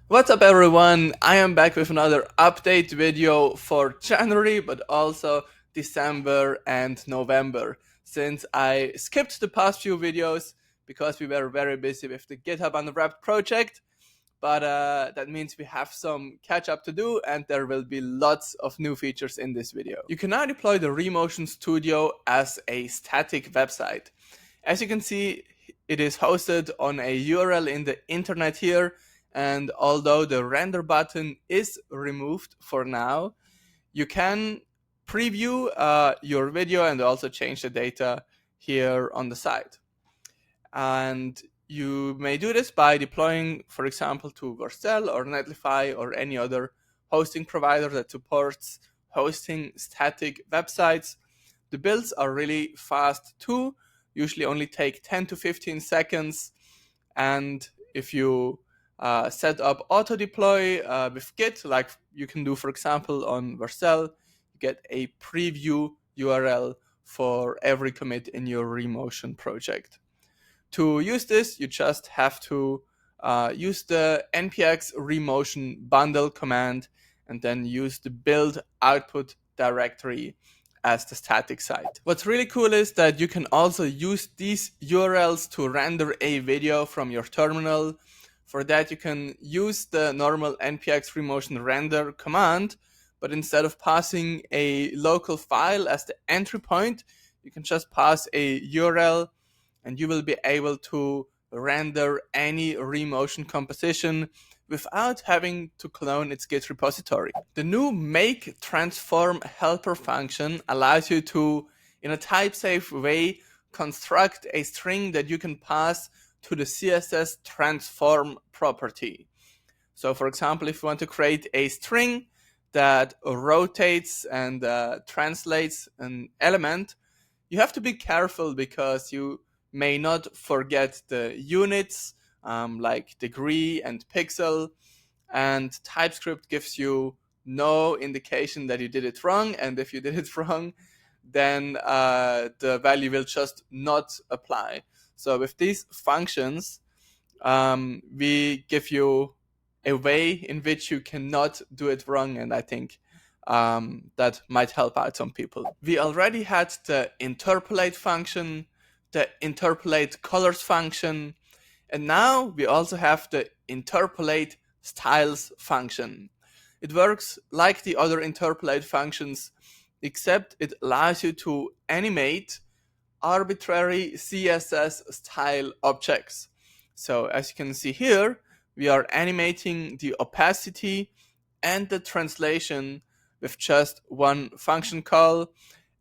What's up everyone, I am back with another update video for January but also December and November, since I skipped the past few videos because we were very busy with the GitHub Unwrapped project. But that means we have some catch up to do, and there will be lots of new features in this video. You can now deploy the Remotion Studio as a static website. As you can see, it is hosted on a URL in the internet here, and although the render button is removed for now, you can preview your video and also change the data here on the side. And you may do this by deploying, for example, to Vercel or Netlify or any other hosting provider that supports hosting static websites. The builds are really fast too, usually only take 10 to 15 seconds. And if you set up auto deploy with Git, like you can do, for example, on Vercel, you get a preview URL for every commit in your Remotion project. To use this, you just have to use the npx remotion bundle command and then use the build output directory as the static site. What's really cool is that you can also use these URLs to render a video from your terminal. For that, you can use the normal npx remotion render command, but instead of passing a local file as the entry point, you can just pass a URL and you will be able to render any Remotion composition without having to clone its Git repository. The new makeTransform helper function allows you to, in a type-safe way, construct a string that you can pass to the CSS transform property. So for example, if you want to create a string that rotates and translates an element, you have to be careful because you may not forget the units like degree and pixel, and TypeScript gives you no indication that you did it wrong, and if you did it wrong, then the value will just not apply. So with these functions, we give you a way in which you cannot do it wrong, and I think that might help out some people. We already had the interpolate function, the interpolate colors function, and now we also have the interpolate styles function. It works like the other interpolate functions, except it allows you to animate arbitrary CSS style objects. So as you can see here, we are animating the opacity and the translation with just one function call.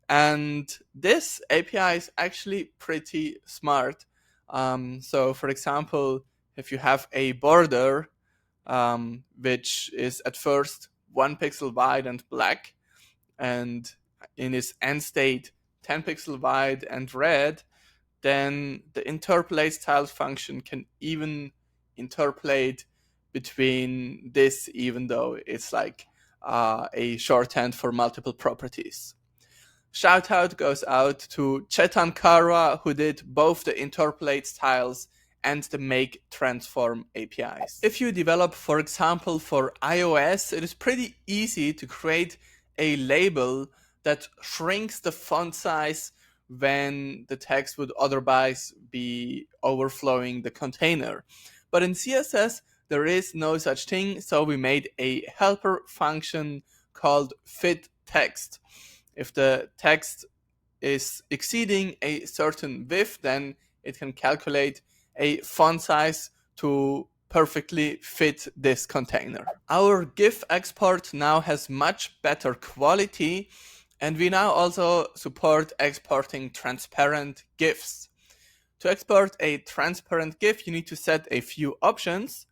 And this API is actually pretty smart. So for example, if you have a border, which is at first 1 pixel wide and black, and in its end state 10 pixel wide and red, then the interpolateStyles function can even interpolate between this, even though it's like a shorthand for multiple properties. Shout out goes out to Chetan Kara, who did both the interpolateStyles and the makeTransform APIs. If you develop, for example, for iOS, it is pretty easy to create a label that shrinks the font size when the text would otherwise be overflowing the container. But in CSS, there is no such thing, so we made a helper function called fitText. If the text is exceeding a certain width, then it can calculate a font size to perfectly fit this container. Our GIF export now has much better quality, and we now also support exporting transparent GIFs. To export a transparent GIF, you need to set a few options.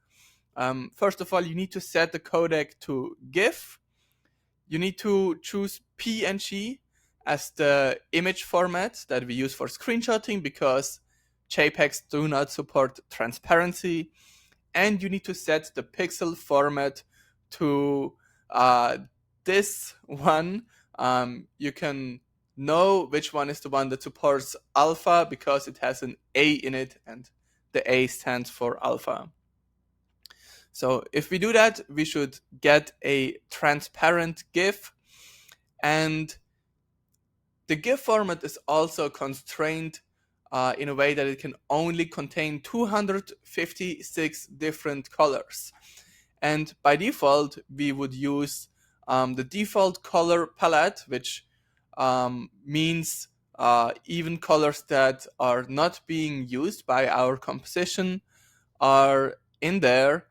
First of all, you need to set the codec to GIF. You need to choose PNG as the image format that we use for screenshotting because JPEGs do not support transparency. And you need to set the pixel format to this one. You can know which one is the one that supports alpha because it has an A in it, and the A stands for alpha. So if we do that, we should get a transparent GIF, and the GIF format is also constrained in a way that it can only contain 256 different colors. And by default, we would use the default color palette, which means even colors that are not being used by our composition are in there.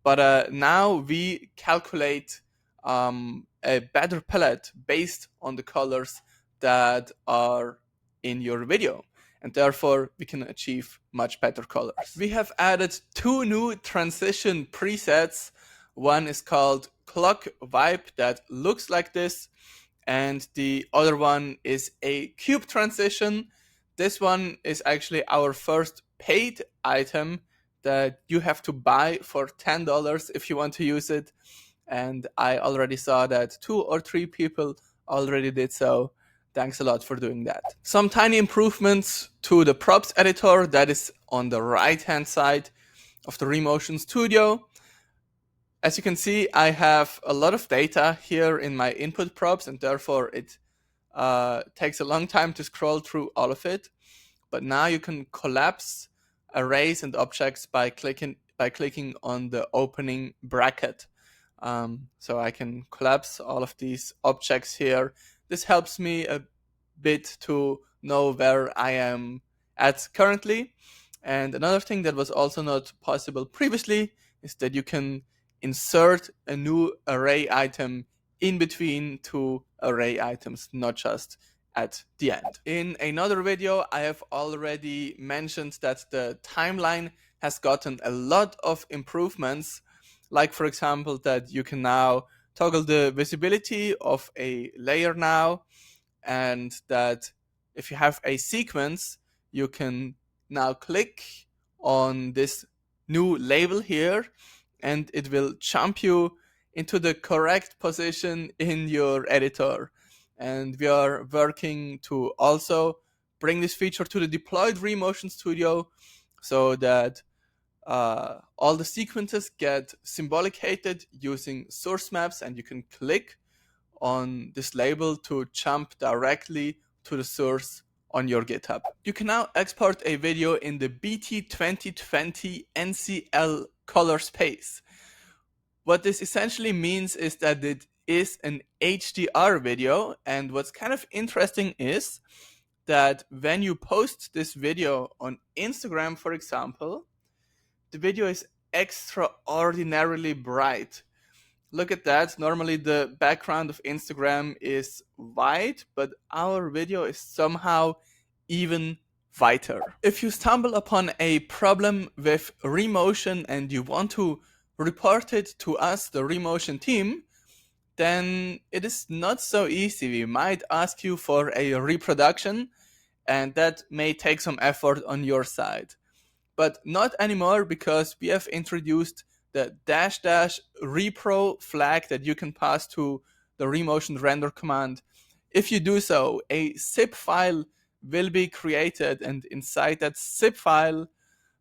But now we calculate a better palette based on the colors that are in your video, and therefore we can achieve much better colors. We have added two new transition presets. One is called clockWipe that looks like this, and the other one is a cube transition. This one is actually our first paid item that you have to buy for $10 if you want to use it. And I already saw that 2 or 3 people already did so. Thanks a lot for doing that. Some tiny improvements to the props editor that is on the right hand side of the Remotion Studio. As you can see, I have a lot of data here in my input props, and therefore it takes a long time to scroll through all of it. But now you can collapse arrays and objects by clicking on the opening bracket. So I can collapse all of these objects here. This helps me a bit to know where I am at currently. And another thing that was also not possible previously is that you can insert a new array item in between two array items, not just at the end. In another video, I have already mentioned that the timeline has gotten a lot of improvements, like for example that you can now toggle the visibility of a layer now, and that if you have a sequence, you can now click on this new label here and it will jump you into the correct position in your editor. And we are working to also bring this feature to the deployed Remotion Studio so that all the sequences get symbolicated using source maps, and you can click on this label to jump directly to the source on your GitHub. You can now export a video in the BT2020 NCL color space. What this essentially means is that it is an HDR video, and what's kind of interesting is that when you post this video on Instagram, for example, the video is extraordinarily bright. Look at that. Normally the background of Instagram is white, but our video is somehow even whiter. If you stumble upon a problem with Remotion and you want to report it to us, the Remotion team, then it is not so easy. We might ask you for a reproduction, and that may take some effort on your side. But not anymore, because we have introduced the --repro flag that you can pass to the Remotion render command. If you do so, a zip file will be created, and inside that zip file,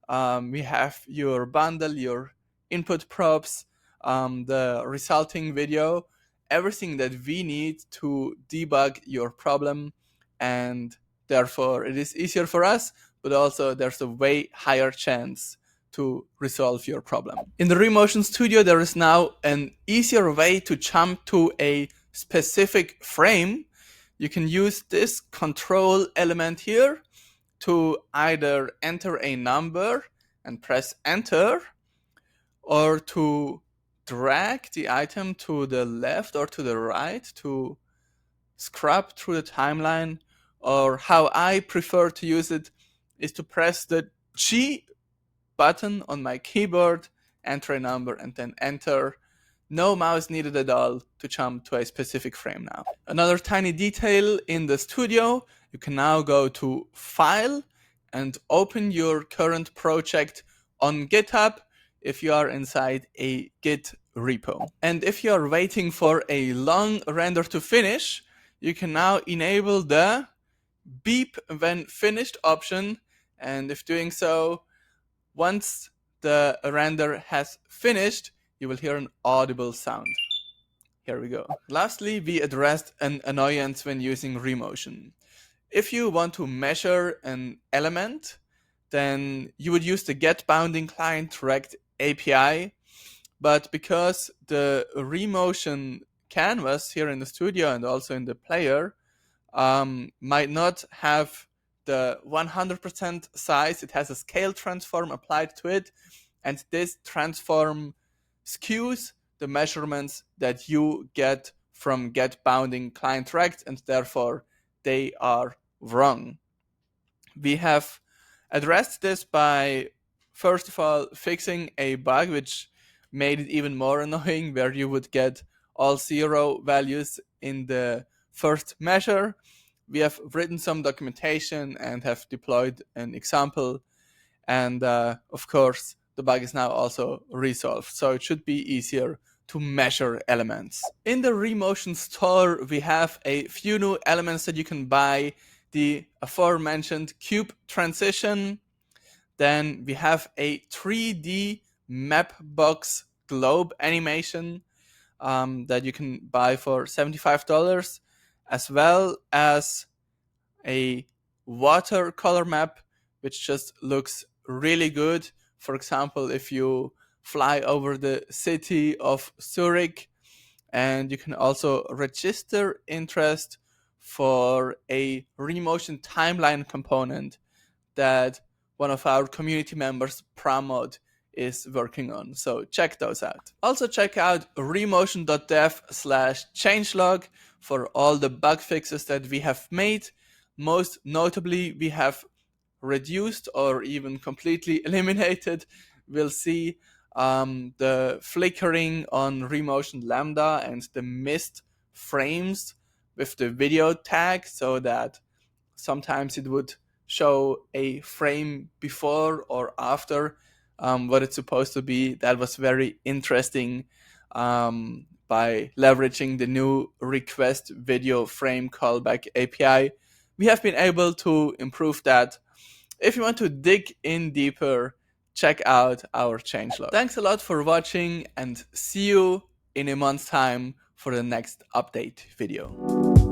we have your bundle, your input props, the resulting video, everything that we need to debug your problem, and therefore it is easier for us, but also there's a way higher chance to resolve your problem. In the Remotion Studio, there is now an easier way to jump to a specific frame. You can use this control element here to either enter a number and press enter, or to drag the item to the left or to the right to scrub through the timeline, or how I prefer to use it is to press the G button on my keyboard, enter a number, and then enter. No mouse needed at all to jump to a specific frame now. Another tiny detail in the studio, you can now go to File and open your current project on GitHub if you are inside a Git repo. And if you are waiting for a long render to finish, you can now enable the beep when finished option, and if doing so, once the render has finished, you will hear an audible sound. Here we go. Lastly, we addressed an annoyance when using Remotion. If you want to measure an element, then you would use the getBoundingClientDirect API. But because the Remotion canvas here in the studio and also in the player might not have the 100% size, it has a scale transform applied to it, and this transform skews the measurements that you get from getBoundingClientDirect, and therefore they are wrong. We have addressed this by, first of all, fixing a bug which made it even more annoying, where you would get all 0 values in the first measure. We have written some documentation and have deployed an example, and of course the bug is now also resolved, so it should be easier to measure elements. In the Remotion store, we have a few new elements that you can buy. The aforementioned cube transition. Then we have a 3D map box globe animation that you can buy for $75, as well as a watercolor map, which just looks really good. For example, if you fly over the city of Zurich, and you can also register interest for a Remotion timeline component that one of our community members, Pramod, is working on. So check those out. Also check out remotion.dev/changelog for all the bug fixes that we have made. Most notably, we have reduced or even completely eliminated, we'll see, the flickering on Remotion Lambda and the missed frames with the video tag, so that sometimes it would show a frame before or after what it's supposed to be. That was very interesting. By leveraging the new request video frame callback API, we have been able to improve that. If you want to dig in deeper, check out our changelog. Thanks a lot for watching, and see you in a month's time for the next update video.